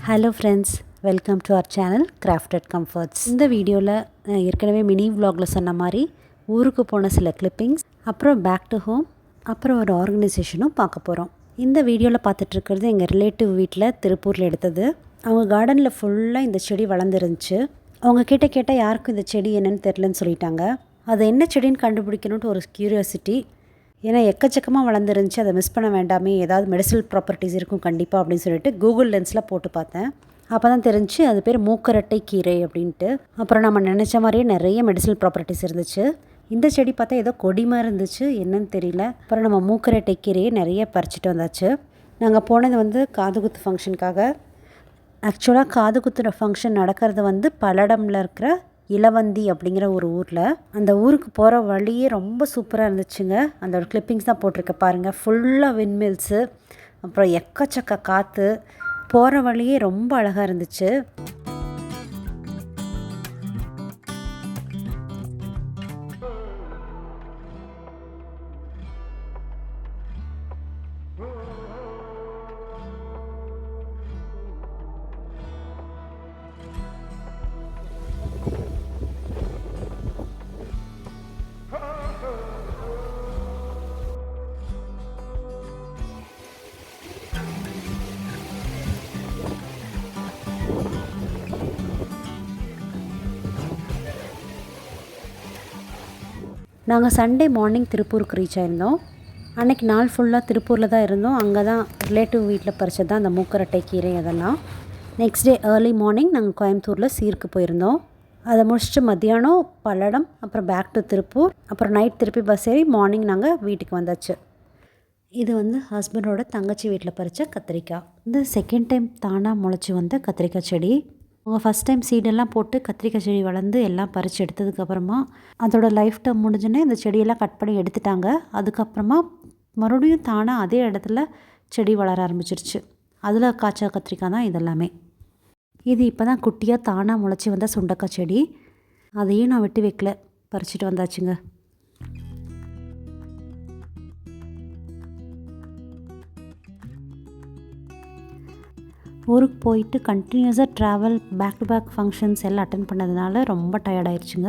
Hello friends, welcome to our channel crafted comforts. இந்த வீடியோவில் ஏற்கனவே மினி விலாகில் சொன்ன மாதிரி ஊருக்கு போன சில கிளிப்பிங்ஸ், அப்புறம் பேக் டு ஹோம், அப்புறம் ஒரு ஆர்கனைசேஷனும் பார்க்க போகிறோம். இந்த வீடியோவில் பார்த்துட்ருக்கிறது எங்கள் ரிலேட்டிவ் வீட்டில் திருப்பூரில் எடுத்தது. அவங்க கார்டனில் ஃபுல்லாக இந்த செடி வளர்ந்துருந்துச்சு. அவங்க கேட்டால் யாருக்கும் இந்த செடி என்னென்னு தெரிலன்னு சொல்லிட்டாங்க. அது என்ன செடின்னு கண்டுபிடிக்கணுன்ட்டு ஒரு க்யூரியாசிட்டி. ஏன்னா எக்கச்சக்கமாக வளர்ந்துருந்துச்சு, அதை மிஸ் பண்ண வேண்டாமே, ஏதாவது மெடிசனல் ப்ராப்பர்ட்டிஸ் இருக்கும் கண்டிப்பாக அப்படின்னு சொல்லிட்டு கூகுள் லென்ஸில் போட்டு பார்த்தேன். அப்போ தான் தெரிஞ்சு அது பேர் மூக்கரட்டை கீரை அப்படின்ட்டு. அப்புறம் நம்ம நினச்ச மாதிரியே நிறைய மெடிசனல் ப்ராப்பர்ட்டிஸ் இருந்துச்சு. இந்த செடி பார்த்தா ஏதோ கொடி மாதிரி இருந்துச்சு, என்னன்னு தெரியல. அப்புறம் நம்ம மூக்கரட்டை கீரையை நிறைய பறிச்சிட்டு வந்தாச்சு. நாங்கள் போனது காதுகுத்து ஃபங்க்ஷனுக்காக. ஆக்சுவலாக காதுகுத்துற ஃபங்க்ஷன் நடக்கிறது பல்லடமில் இருக்கிற இளவந்தி அப்படிங்கிற ஒரு ஊரில். அந்த ஊருக்கு போகிற வழியே ரொம்ப சூப்பராக இருந்துச்சுங்க. அந்த ஒரு கிளிப்பிங்ஸ் தான் போட்டிருக்க பாருங்கள். ஃபுல்லாக விண்மில்ஸு, அப்புறம் எக்கச்சக்க காற்று, போகிற வழியே ரொம்ப அழகாக இருந்துச்சு. நாங்கள் சண்டே மார்னிங் திருப்பூருக்கு ரீச் ஆயிருந்தோம். அன்றைக்கி நாள் ஃபுல்லாக திருப்பூரில் தான் இருந்தோம். அங்கே தான் ரிலேட்டிவ் வீட்டில் பறிச்சது தான் அந்த மூக்கரட்டை கீரை. அதெல்லாம் நெக்ஸ்ட் டே ஏர்லி மார்னிங் நாங்கள் கோயம்புத்தூரில் சீருக்கு போயிருந்தோம். அதை முடிச்சுட்டு மத்தியானம் பல்லடம், அப்புறம் பேக் டு திருப்பூர், அப்புறம் நைட் திருப்பி பஸ் ஏறி மார்னிங் நாங்கள் வீட்டுக்கு வந்தாச்சு. இது ஹஸ்பண்டோட தங்கச்சி வீட்டில் பறித்த கத்திரிக்காய். இந்த செகண்ட் டைம் தானாக முளைச்சி வந்த கத்திரிக்காய் செடி. அவங்க ஃபஸ்ட் டைம் சீடெல்லாம் போட்டு கத்திரிக்காய் செடி வளர்ந்து எல்லாம் பறித்து எடுத்ததுக்கப்புறமா அதோட லைஃப் டைம் முடிஞ்சுன்னே இந்த செடியெல்லாம் கட் பண்ணி எடுத்துட்டாங்க. அதுக்கப்புறமா மறுபடியும் தானாக அதே இடத்துல செடி வளர ஆரம்பிச்சிருச்சு. அதில் காய்ச்ச கத்திரிக்காய் தான் இதெல்லாமே. இது இப்போ தான் குட்டியாக தானாக முளைச்சி வந்த சுண்டக்காய் செடி. அதையும் நான் விட்டு வைக்கல, பறிச்சிட்டு வந்தாச்சுங்க. ஊருக்கு போயிட்டு கண்டினியூஸாக travel, back to back functions எல்லாம் அட்டன் பண்ணதுனால ரொம்ப டயர்டாயிடுச்சுங்க.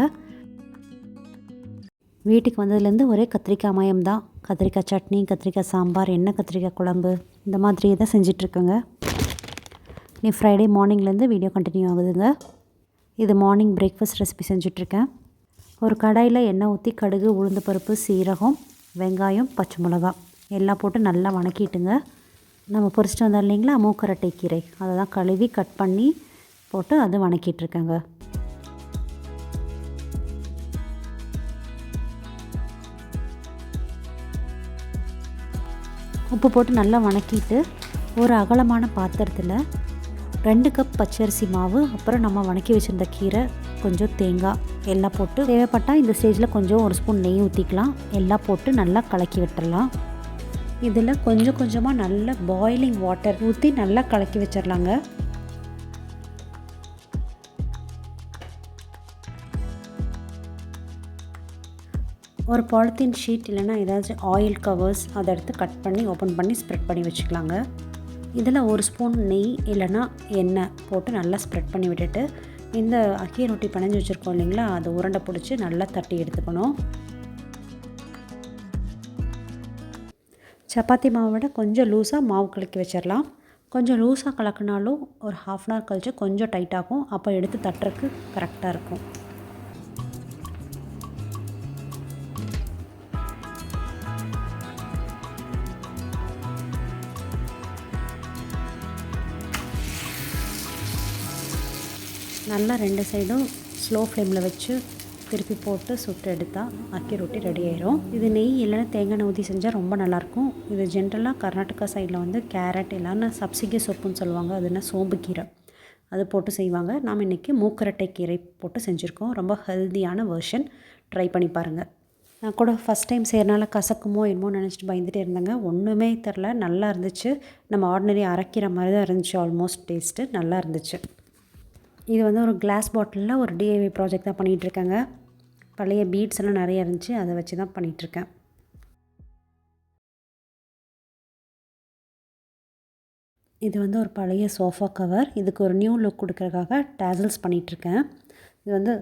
வீட்டுக்கு வந்ததுலேருந்து ஒரே கத்திரிக்காய் மயம் தான். கத்திரிக்காய் சட்னி, கத்திரிக்காய் சாம்பார், எண்ணெய் கத்திரிக்காய் குழம்பு, இந்த மாதிரியே தான் செஞ்சிட்ருக்கேங்க. நீ ஃப்ரைடே மார்னிங்லேருந்து வீடியோ கண்டினியூ ஆகுதுங்க. இது மார்னிங் பிரேக்ஃபாஸ்ட் ரெசிபி செஞ்சிட்ருக்கேன். ஒரு கடாயில் எண்ணெய் ஊற்றி கடுகு, உளுந்து பருப்பு, சீரகம், வெங்காயம், பச்சை மிளகாய் எல்லாம் போட்டு நல்லா வணக்கிட்டுங்க. நம்ம பொரிச்சிட்டு வந்தோம் இல்லைங்களா மூக்கரட்டை கீரை, அதை தான் கழுவி கட் பண்ணி போட்டு அது வணக்கிட்டுருக்கேங்க. உப்பு போட்டு நல்லா வணக்கிட்டு ஒரு அகலமான பாத்திரத்தில் 2 கப் பச்சரிசி மாவு, அப்புறம் நம்ம வணக்கி வச்சுருந்த கீரை, கொஞ்சம் தேங்காய் எல்லாம் போட்டு, தேவைப்பட்டால் இந்த ஸ்டேஜில் கொஞ்சம் 1 ஸ்பூன் நெய் ஊற்றிக்கலாம். எல்லாம் போட்டு நல்லா கலக்கி விட்டுடலாம். இதில் கொஞ்சம் கொஞ்சமாக நல்ல பாயிலிங் வாட்டர் ஊற்றி நல்லா கலக்கி வச்சிடலாங்க. ஒரு பாலித்தீன் ஷீட் இல்லைன்னா ஏதாச்சும் ஆயில் கவர்ஸ் அதை எடுத்து கட் பண்ணி ஓப்பன் பண்ணி ஸ்ப்ரெட் பண்ணி வச்சுக்கலாங்க. இதில் 1 ஸ்பூன் நெய் இல்லைன்னா எண்ணெய் போட்டு நல்லா ஸ்ப்ரெட் பண்ணி விட்டுட்டு இந்த அக்கி ரொட்டி பிணைஞ்சி வச்சுருக்கோம் இல்லைங்களா, அதை உருண்டை பிடிச்சி நல்லா தட்டி எடுத்துக்கணும். சப்பாத்தி மாவை விட கொஞ்சம் லூஸாக மாவு கலக்கி வச்சிடலாம். கொஞ்சம் லூஸாக கலக்கினாலும் ஒரு 1/2 அன் ஹவர் கழிச்சு கொஞ்சம் டைட்டாகும். அப்போ எடுத்து தட்டுறதுக்கு கரெக்டாக இருக்கும். நல்லா 2 சைடும் ஸ்லோ ஃப்ளேமில் வச்சு திருப்பி போட்டு சுட்டு எடுத்தால் அக்கி ரொட்டி ரெடி ஆயிரும். இது நெய் இல்லைன்னா தேங்காய் எண்ணெய் ஊற்றி செஞ்சால் ரொம்ப நல்லாயிருக்கும். இது ஜென்ரலாக கர்நாடகா சைடில் கேரட் இல்லைன்னா சப்சிகி சொப்புன்னு சொல்லுவாங்க, அதுனா சோம்பு கீரை, அது போட்டு செய்வாங்க. நாம் இன்றைக்கி மூக்கரட்டை கீரை போட்டு செஞ்சுருக்கோம். ரொம்ப ஹெல்த்தியான வெர்ஷன், ட்ரை பண்ணி பாருங்கள். நான் கூட ஃபஸ்ட் டைம் செய்கிறனால கசக்குமோ என்னமோ நினச்சிட்டு பயந்துகிட்டே இருந்தேங்க. ஒன்றுமே தெரில, நல்லா இருந்துச்சு. நம்ம ஆர்டினரி அரைக்கிற மாதிரி தான் இருந்துச்சு. ஆல்மோஸ்ட் டேஸ்ட்டு நல்லா இருந்துச்சு. இது ஒரு கிளாஸ் பாட்டிலில் ஒரு டிஐவி ப்ராஜெக்ட் தான் பண்ணிகிட்ருக்கேங்க. பழைய பீட்ஸ் எல்லாம் நிறைய இருந்துச்சு, அதை வச்சு தான் பண்ணிகிட்ருக்கேன். இது வந்து ஒரு பழைய சோஃபா கவர். இதுக்கு ஒரு நியூ லுக் கொடுக்கறதுக்காக டேசல்ஸ் பண்ணிகிட்ருக்கேன். இது வந்து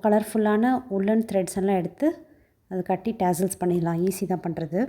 கலர்ஃபுல்லான உல்லன் த்ரெட்ஸ் எல்லாம் எடுத்து அது கட்டி டேசல்ஸ் பண்ணிடலாம். ஈஸி தான் பண்ணுறது.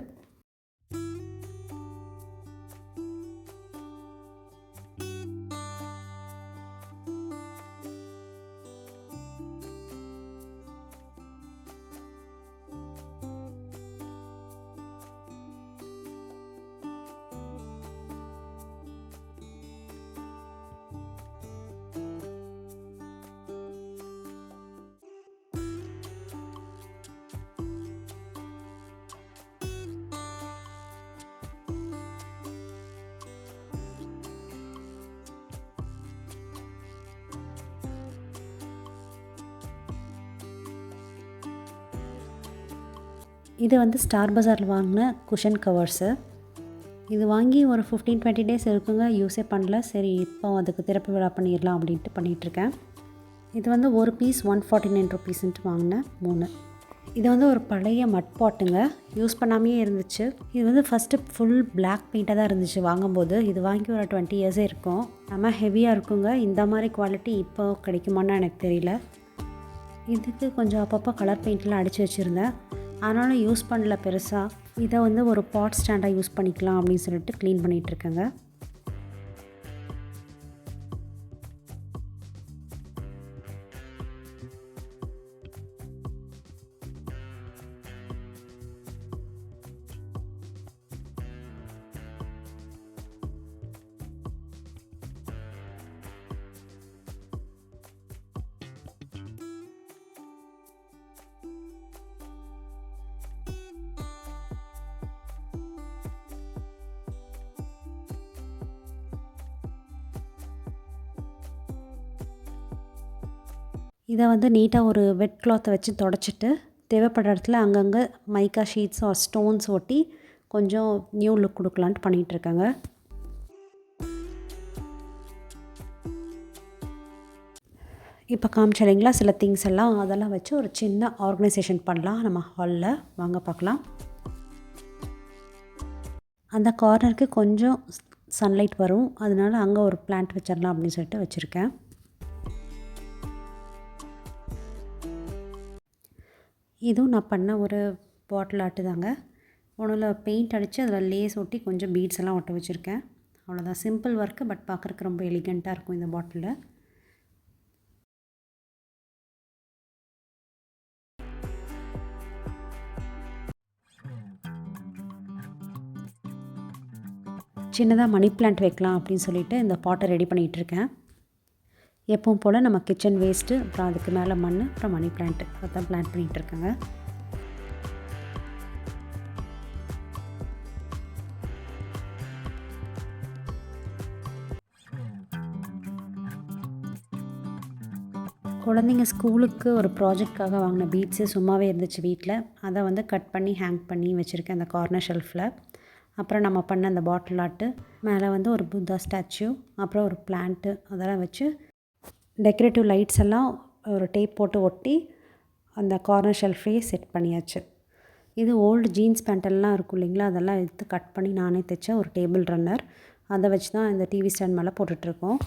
இது வந்து ஸ்டார் பஜாரில் வாங்கின குஷன் கவர்ஸு. இது வாங்கி ஒரு 15-20 டேஸ் இருக்குங்க. யூஸே பண்ணல. சரி இப்போ அதுக்கு திறப்பு விழா பண்ணிடலாம் அப்படின்ட்டு பண்ணிகிட்ருக்கேன். இது வந்து ஒரு பீஸ் 149 ருபீஸ்ன்ட்டு வாங்கினேன் 3. இது வந்து ஒரு பழைய மட் பாட்டுங்க. யூஸ் பண்ணாமையே இருந்துச்சு. இது வந்து ஃபஸ்ட்டு ஃபுல் பிளாக் பெயிண்ட்டாக தான் இருந்துச்சு வாங்கும்போது. இது வாங்கி ஒரு 20 இயர்ஸே இருக்கும். நம்ம ஹெவியாக இருக்குங்க. இந்த மாதிரி குவாலிட்டி இப்போ கிடைக்குமான்னு எனக்கு தெரியல. இதுக்கு கொஞ்சம் அப்பப்போ கலர் பெயிண்ட்லாம் அடித்து வச்சுருந்தேன். ஆனாலும் யூஸ் பண்ணல பெருசாக. இதை வந்து ஒரு பாட் ஸ்டாண்டாக யூஸ் பண்ணிக்கலாம் அப்படின்னு சொல்லிட்டு க்ளீன் பண்ணிகிட்ருக்கேங்க. இதை வந்து நீட்டாக ஒரு வெட் கிளாத்தை வச்சு தொடச்சிட்டு தேவைப்படுற இடத்துல அங்கங்கே மைக்கா ஷீட்ஸ் ஆர் ஸ்டோன்ஸ் ஒட்டி கொஞ்சம் நியூ லுக் கொடுக்கலான்ட்டு பண்ணிகிட்ருக்கேங்க. இப்போ காமிச்சில்லைங்களா சில திங்ஸ் எல்லாம், அதெல்லாம் வச்சு ஒரு சின்ன ஆர்கனைசேஷன் பண்ணலாம் நம்ம ஹாலில். வாங்க பார்க்கலாம். அந்த கார்னருக்கு கொஞ்சம் சன்லைட் வரும், அதனால அங்கே ஒரு பிளான்ட் வச்சிடலாம் அப்படின்னு சொல்லிட்டு வச்சுருக்கேன். இதுவும் நான் பண்ண ஒரு பாட்டில் ஆர்ட்டு தாங்க. ஒன்றில் பெயிண்ட் அடித்து அதில் லேஸ் ஒட்டி கொஞ்சம் பீட்ஸ் எல்லாம் ஒட்ட வச்சுருக்கேன். அவ்வளோதான். சிம்பிள் ஒர்க்கு, பட் பார்க்குறக்கு ரொம்ப எலிகண்ட்டாக இருக்கும் இந்த பாட்டிலில். சின்னதாக மணி பிளான்ட் வைக்கலாம் அப்படின்னு சொல்லிட்டு இந்த பாட்டை ரெடி பண்ணிகிட்ருக்கேன். எப்பவும் போல் நம்ம கிச்சன் வேஸ்ட்டு, அப்புறம் அதுக்கு மேலே மண், அப்புறம் மணி பிளான்ட்டு, அதான் பிளான்ட் பண்ணிகிட்ருக்கேங்க. குழந்தைங்க ஸ்கூலுக்கு ஒரு ப்ராஜெக்ட்காக வாங்கின பீட்ஸு சும்மாவே இருந்துச்சு வீட்டில். அதை வந்து கட் பண்ணி ஹேங் பண்ணி வச்சுருக்கேன் அந்த கார்னர் ஷெல்ஃபில். அப்புறம் நம்ம பண்ண அந்த பாட்டில் ஆர்ட்டு, மேலே வந்து ஒரு புத்தா ஸ்டாச்சு, அப்புறம் ஒரு பிளான்ட்டு, அதெல்லாம் வச்சு டெக்கரேட்டிவ் லைட்ஸ் எல்லாம் ஒரு டேப் போட்டு ஒட்டி அந்த கார்னர் ஷெல்ஃப்லேயே செட் பண்ணியாச்சு. இது ஓல்டு ஜீன்ஸ் பேண்டெல்லாம் இருக்கும் இல்லைங்களா, அதெல்லாம் எடுத்து கட் பண்ணி நானே தைச்ச ஒரு டேபிள் ரன்னர். அதை வச்சு தான் இந்த டிவி ஸ்டாண்ட் மேலே போட்டுட்ருக்கோம்.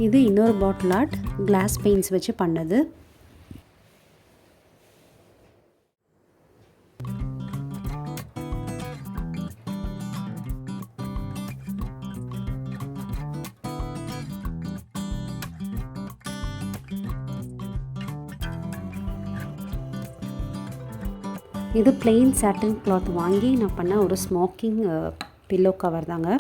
இது இன்னொரு பாட்டில் ஆர்ட், கிளாஸ் பெயிண்ட்ஸ் வச்சு பண்ணது. இது பிளெயின் சாட்டின் கிளாத் வாங்கி நான் பண்ண ஒரு ஸ்மோக்கிங் பில்லோ கவர் தாங்க.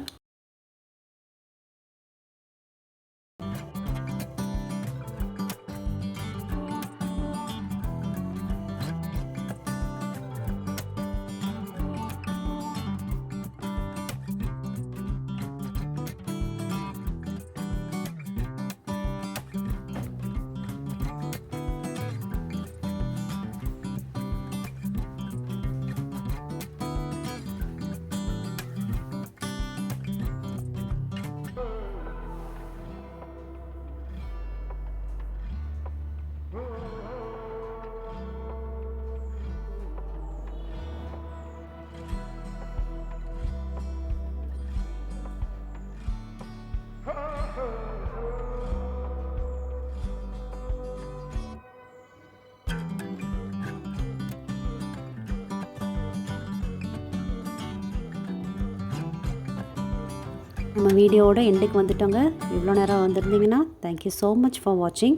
நம்ம வீடியோவோட எண்டுக்கு வந்துட்டோங்க. இவ்வளோ நேரம் வந்திருந்தீங்கன்னா தேங்க்யூ ஸோ மச் ஃபார் வாட்சிங்.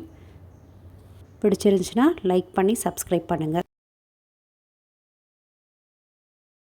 பிடிச்சிருந்துச்சுன்னா லைக் பண்ணி சப்ஸ்கிரைப் பண்ணுங்கள்.